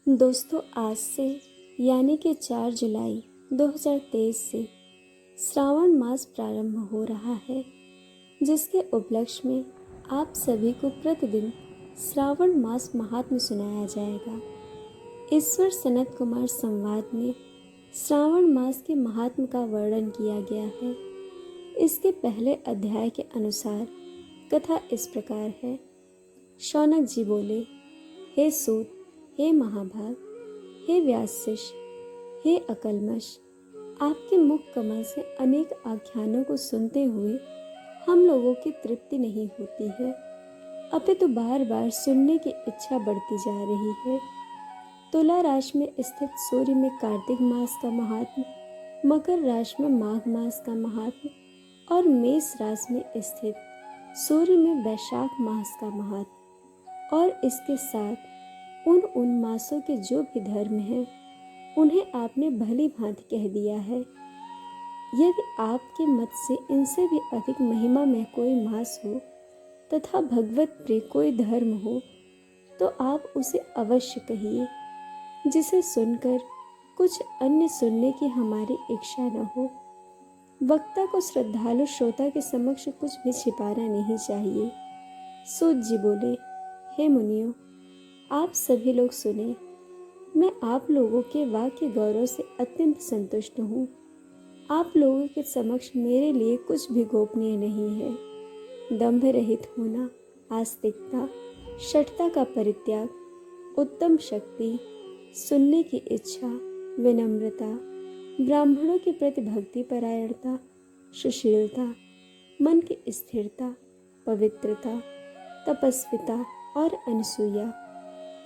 दोस्तों, आज से यानी कि 4 जुलाई 2023 से श्रावण मास प्रारंभ हो रहा है, जिसके उपलक्ष्य में आप सभी को प्रतिदिन श्रावण मास महात्म्य सुनाया जाएगा। ईश्वर सनत कुमार संवाद में श्रावण मास के महात्म्य का वर्णन किया गया है। इसके पहले अध्याय के अनुसार कथा इस प्रकार है। शौनक जी बोले, हे सूत, हे महाभाग, हे व्यासशिष्य, हे अकलमश, आपके मुख कमल से अनेक आख्यानों को सुनते हुए हम लोगों की तृप्ति नहीं होती है, अपितु बार बार सुनने की इच्छा बढ़ती जा रही है। तुला राशि में स्थित सूर्य में कार्तिक मास का महात्म्य, मकर राशि में माघ मास का महात्म्य और मेष राशि में स्थित सूर्य में वैशाख मास का महात्म्य और इसके साथ उन मासों के जो भी धर्म हैं उन्हें आपने भली भांति कह दिया है। यदि आपके मत से इनसे भी अधिक महिमा में कोई मास हो तथा भगवत प्रिय कोई धर्म हो तो आप उसे अवश्य कहिए, जिसे सुनकर कुछ अन्य सुनने की हमारी इच्छा न हो। वक्ता को श्रद्धालु श्रोता के समक्ष कुछ भी छिपाना नहीं चाहिए। सूत जी बोले, हे मुनियों, आप सभी लोग सुने। मैं आप लोगों के वाक्य गौरव से अत्यंत संतुष्ट हूँ। आप लोगों के समक्ष मेरे लिए कुछ भी गोपनीय नहीं है। दंभ रहित होना, आस्तिकता, शठता का परित्याग, उत्तम शक्ति, सुनने की इच्छा, विनम्रता, ब्राह्मणों के प्रति भक्ति परायणता, सुशीलता, मन की स्थिरता, पवित्रता, तपस्विता और अनसूया,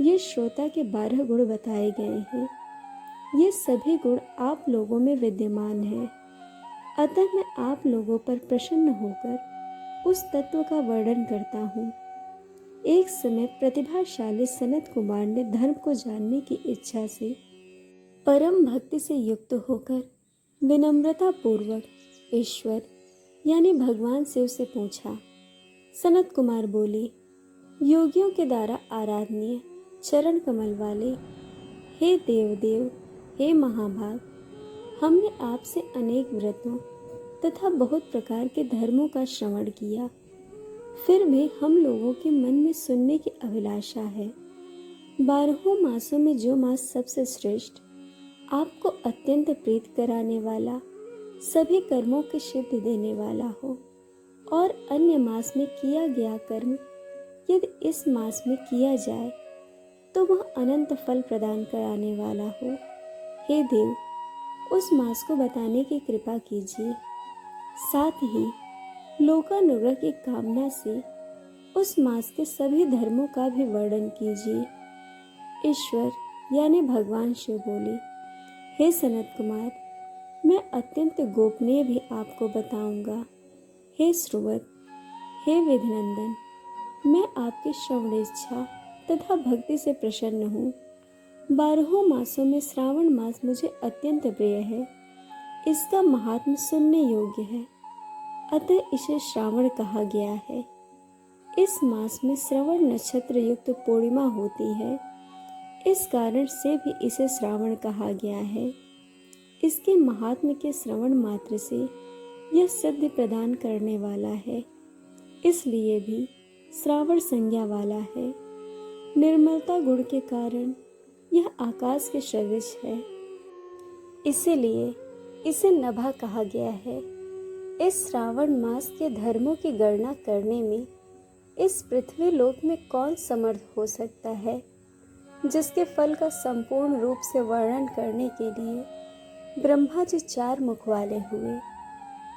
ये श्रोता के 12 गुण बताए गए हैं। ये सभी गुण आप लोगों में विद्यमान हैं। अतः मैं आप लोगों पर प्रसन्न होकर उस तत्व का वर्णन करता हूँ। एक समय प्रतिभाशाली सनत कुमार ने धर्म को जानने की इच्छा से परम भक्ति से युक्त होकर विनम्रता पूर्वक ईश्वर यानी भगवान से उसे पूछा। सनत कुमार बोले, योगियों के द्वारा आराधनीय चरण कमल वाले हे देवदेव, हे महाभाग, हमने आपसे अनेक व्रतों तथा बहुत प्रकार के धर्मों का श्रवण किया, फिर भी हम लोगों के मन में सुनने की अभिलाषा है। 12 मासों में जो मास सबसे श्रेष्ठ, आपको अत्यंत प्रीत कराने वाला, सभी कर्मों की सिद्धि देने वाला हो और अन्य मास में किया गया कर्म यदि इस मास में किया जाए तो वह अनंत फल प्रदान कराने वाला हो, हे देव, उस मास को बताने की कृपा कीजिए। साथ ही लोकानुग्रह की कामना से उस मास के सभी धर्मों का भी वर्णन कीजिए। ईश्वर यानी भगवान शिव बोले, हे सनत कुमार, मैं अत्यंत गोपनीय भी आपको बताऊंगा। हे श्रुवत, हे विधिनंदन, मैं आपकी श्रवण इच्छा तथा भक्ति से प्रसन्न हूँ। 12 मासों में श्रावण मास मुझे अत्यंत प्रिय है। इसका महात्म्य सुनने योग्य है, अतः इसे श्रावण कहा गया है। इस मास में श्रवण नक्षत्र युक्त पूर्णिमा होती है, इस कारण से भी इसे श्रावण कहा गया है। इसके महात्म्य के श्रवण मात्र से यह सिद्धि प्रदान करने वाला है, इसलिए भी श्रावण संज्ञा वाला है। निर्मलता गुण के कारण यह आकाश के सदृश है, इसीलिए इसे नभा कहा गया है। इस श्रावण मास के धर्मों की गणना करने में इस पृथ्वी लोक में कौन समर्थ हो सकता है, जिसके फल का संपूर्ण रूप से वर्णन करने के लिए ब्रह्मा जी 4 मुख वाले हुए,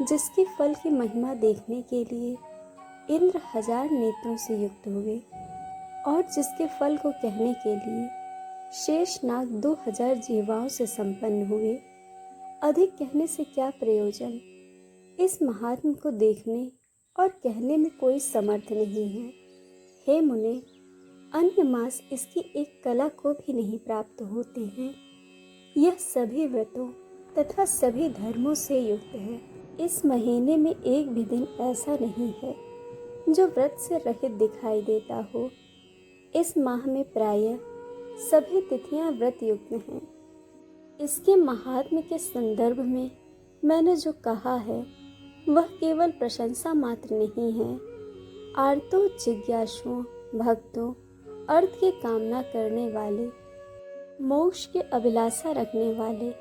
जिसके फल की महिमा देखने के लिए इंद्र 1000 नेत्रों से युक्त हुए और जिसके फल को कहने के लिए शेष नाग 2000 जीवाओं से संपन्न हुए। अधिक कहने से क्या प्रयोजन, इस महात्म को देखने और कहने में कोई समर्थ नहीं है। हे मुने, अन्य मास इसकी एक कला को भी नहीं प्राप्त होते हैं। यह सभी व्रतों तथा सभी धर्मों से युक्त है। इस महीने में एक भी दिन ऐसा नहीं है जो व्रत से रहित दिखाई देता हो। इस माह में प्रायः सभी तिथियां व्रत युक्त हैं। इसके महात्म्य के संदर्भ में मैंने जो कहा है वह केवल प्रशंसा मात्र नहीं है। आर्तों, जिज्ञासुओं, भक्तों, अर्थ की कामना करने वाले, मोक्ष की अभिलाषा रखने वाले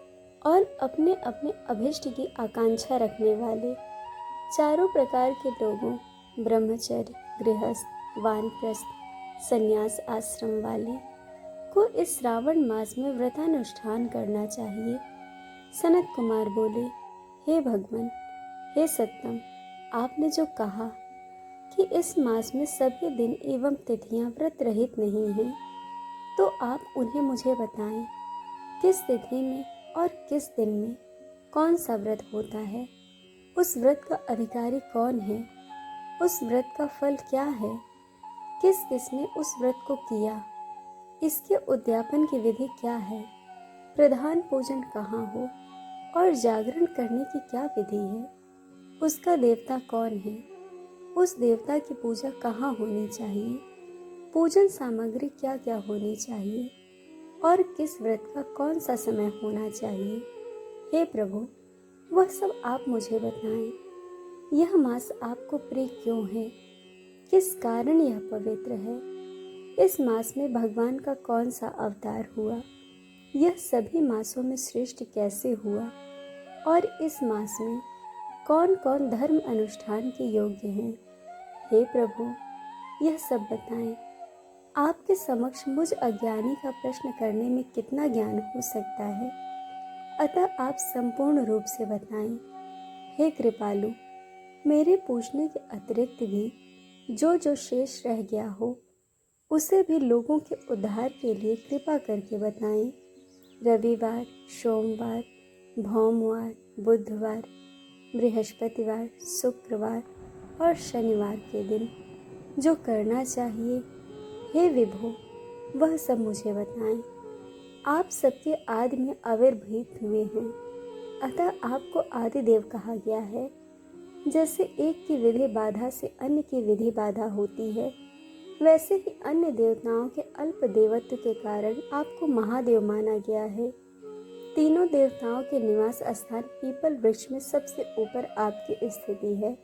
और अपने अपने अभिष्ट की आकांक्षा रखने वाले चारों प्रकार के लोगों, ब्रह्मचर्य, गृहस्थ, वानप्रस्थ, संन्यास आश्रम वाले को इस श्रावण मास में व्रतानुष्ठान करना चाहिए। सनत कुमार बोले, हे भगवान, हे सत्यम, आपने जो कहा कि इस मास में सभी दिन एवं तिथियां व्रत रहित नहीं हैं, तो आप उन्हें मुझे बताएं। किस तिथि में और किस दिन में कौन सा व्रत होता है? उस व्रत का अधिकारी कौन है? उस व्रत का फल क्या है? किस किस ने उस व्रत को किया? इसके उद्यापन की विधि क्या है? प्रधान पूजन कहाँ हो और जागरण करने की क्या विधि है? उसका देवता कौन है? उस देवता की पूजा कहाँ होनी चाहिए? पूजन सामग्री क्या क्या होनी चाहिए और किस व्रत का कौन सा समय होना चाहिए? हे प्रभु, वह सब आप मुझे बताएं। यह मास आपको प्रिय क्यों है? किस कारण यह पवित्र है? इस मास में भगवान का कौन सा अवतार हुआ? यह सभी मासों में श्रेष्ठ कैसे हुआ? और इस मास में कौन कौन धर्म अनुष्ठान के योग्य हैं? हे प्रभु, यह सब बताएं। आपके समक्ष मुझ अज्ञानी का प्रश्न करने में कितना ज्ञान हो सकता है, अतः आप संपूर्ण रूप से बताएं। हे कृपालु, मेरे पूछने के अतिरिक्त भी जो जो शेष रह गया हो उसे भी लोगों के उद्धार के लिए कृपा करके बताएं। रविवार, सोमवार, भौमवार, बुधवार, बृहस्पतिवार, शुक्रवार और शनिवार के दिन जो करना चाहिए, हे विभो, वह सब मुझे बताएं। आप सबके आदि में आविर्भूत हुए हैं, अतः आपको आदिदेव कहा गया है। जैसे एक की विधि बाधा से अन्य की विधि बाधा होती है, वैसे ही अन्य देवताओं के अल्प देवत्व के कारण आपको महादेव माना गया है। तीनों देवताओं के निवास स्थान पीपल वृक्ष में सबसे ऊपर आपकी स्थिति है।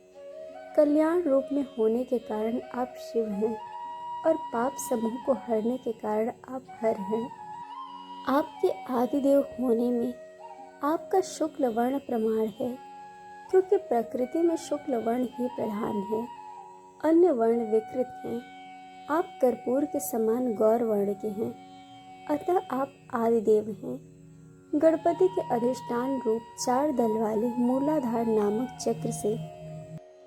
कल्याण रूप में होने के कारण आप शिव हैं और पाप समूह को हरने के कारण आप हर हैं। आपके आदिदेव होने में आपका शुक्ल वर्ण प्रमाण है, क्योंकि प्रकृति में शुक्ल वर्ण ही प्रधान है, अन्य वर्ण विकृत हैं। आप कर्पूर के समान गौर वर्ण के हैं, अतः आप आदिदेव हैं। गणपति के अधिष्ठान रूप 4 दल वाले मूलाधार नामक चक्र से,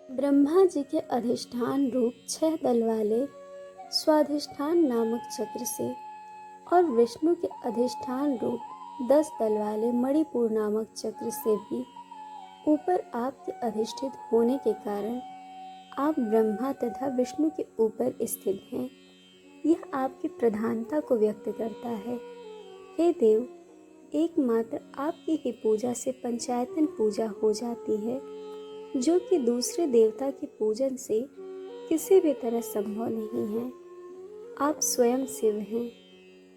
ब्रह्मा जी के अधिष्ठान रूप 6 दल वाले स्वाधिष्ठान नामक चक्र से और विष्णु के अधिष्ठान रूप 10 दल वाले मणिपुर नामक चक्र से भी ऊपर आपके अधिष्ठित होने के कारण आप ब्रह्मा तथा विष्णु के ऊपर स्थित हैं। यह आपकी प्रधानता को व्यक्त करता है। हे देव, एकमात्र आपकी ही पूजा से पंचायतन पूजा हो जाती है, जो कि दूसरे देवता के पूजन से किसी भी तरह संभव नहीं है। आप स्वयं शिव हैं।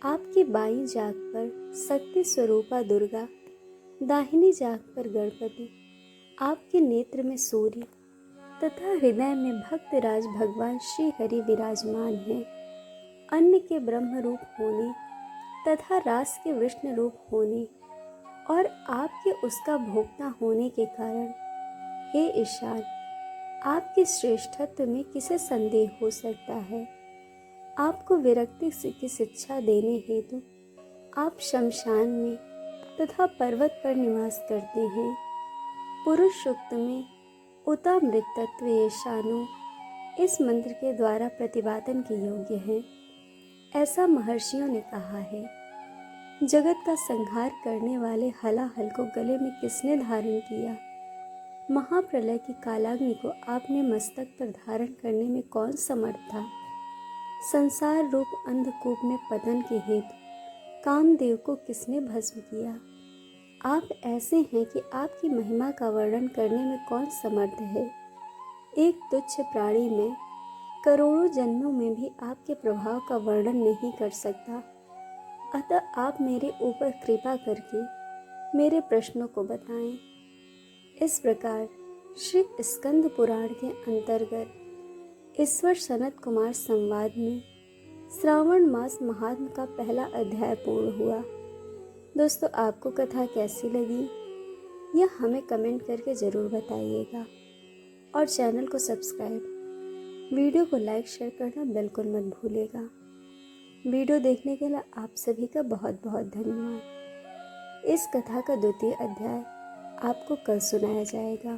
आपकी बाईं जाग पर शक्ति स्वरूपा दुर्गा, दाहिनी जाग पर गणपति, आपके नेत्र में सूर्य तथा हृदय में भक्तराज भगवान श्री हरि विराजमान हैं। अन्न के ब्रह्म रूप होने तथा रास के विष्णु रूप होने और आपके उसका भोक्ता होने के कारण, हे ईशान, आपके श्रेष्ठत्व में किसे संदेह हो सकता है? आपको विरक्ति की शिक्षा देने हेतु आप शमशान में तथा पर्वत पर निवास करते हैं। पुरुष सूक्त में उतामृतत्व ईशानो इस मंत्र के द्वारा प्रतिपादन के योग्य है। ऐसा महर्षियों ने कहा है। जगत का संहार करने वाले हलाहल को गले में किसने धारण किया? महाप्रलय की कालाग्नि को आपने मस्तक पर धारण करने में कौन समर्थ था? संसार रूप अंधकूप में पतन के हेतु कामदेव को किसने भस्म किया? आप ऐसे हैं कि आपकी महिमा का वर्णन करने में कौन समर्थ है? एक तुच्छ प्राणी में करोड़ों जन्मों में भी आपके प्रभाव का वर्णन नहीं कर सकता। अतः आप मेरे ऊपर कृपा करके मेरे प्रश्नों को बताएं। इस प्रकार श्री स्कंद पुराण के अंतर्गत ईश्वर सनत कुमार संवाद में श्रावण मास महात्म का पहला अध्याय पूर्ण हुआ। दोस्तों, आपको कथा कैसी लगी यह हमें कमेंट करके ज़रूर बताइएगा और चैनल को सब्सक्राइब, वीडियो को लाइक शेयर करना बिल्कुल मत भूलिएगा। वीडियो देखने के लिए आप सभी का बहुत बहुत धन्यवाद। इस कथा का द्वितीय अध्याय आपको कल सुनाया जाएगा।